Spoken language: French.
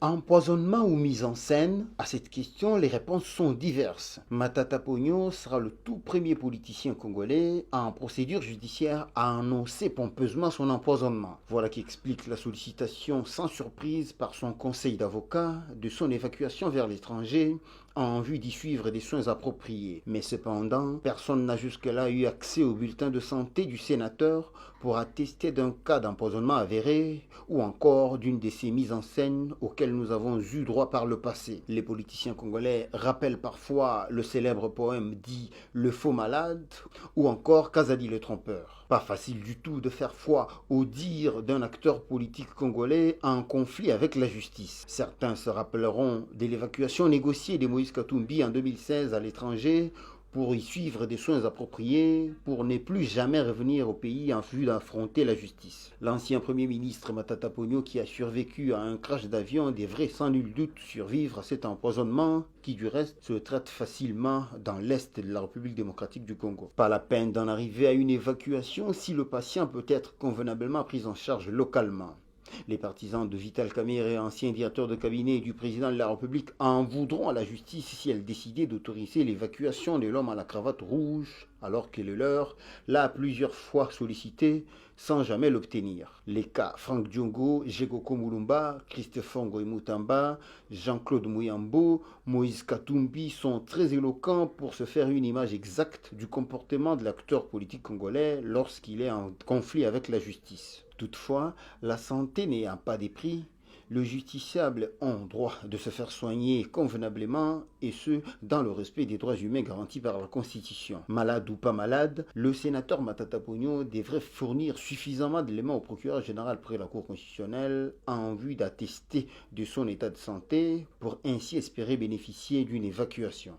Empoisonnement ou mise en scène? À cette question, les réponses sont diverses. Matata Ponyo sera le tout premier politicien congolais en procédure judiciaire à annoncer pompeusement son empoisonnement. Voilà qui explique la sollicitation sans surprise par son conseil d'avocat de son évacuation vers l'étranger en vue d'y suivre des soins appropriés. Mais cependant, personne n'a jusque-là eu accès au bulletin de santé du sénateur pour attester d'un cas d'empoisonnement avéré ou encore d'une de ces mises en scène auxquelles nous avons eu droit par le passé. Les politiciens congolais rappellent parfois le célèbre poème dit Le faux malade ou encore Kazadi le trompeur. Pas facile du tout de faire foi au dire d'un acteur politique congolais en conflit avec la justice. Certains se rappelleront de l'évacuation négociée de Moïse Katumbi en 2016 à l'étranger pour y suivre des soins appropriés, pour ne plus jamais revenir au pays en vue d'affronter la justice. L'ancien Premier ministre Matata Ponyo, qui a survécu à un crash d'avion, devrait sans nul doute survivre à cet empoisonnement qui du reste se traite facilement dans l'est de la République démocratique du Congo. Pas la peine d'en arriver à une évacuation si le patient peut être convenablement pris en charge localement. Les partisans de Vital Kamerhe, ancien directeur de cabinet du président de la République, en voudront à la justice si elle décidait d'autoriser l'évacuation de l'homme à la cravate rouge, alors que le leur l'a plusieurs fois sollicité sans jamais l'obtenir. Les cas Franck Diongo, Jegoko Mulumba, Christophe Ngoï-Moutamba, Jean-Claude Mouyambo, Moïse Katumbi sont très éloquents pour se faire une image exacte du comportement de l'acteur politique congolais lorsqu'il est en conflit avec la justice. Toutefois, la santé n'ayant pas de prix, le justiciable a droit de se faire soigner convenablement et ce, dans le respect des droits humains garantis par la Constitution. Malade ou pas malade, le sénateur Matata Ponyo devrait fournir suffisamment d'éléments au procureur général près la Cour constitutionnelle en vue d'attester de son état de santé pour ainsi espérer bénéficier d'une évacuation.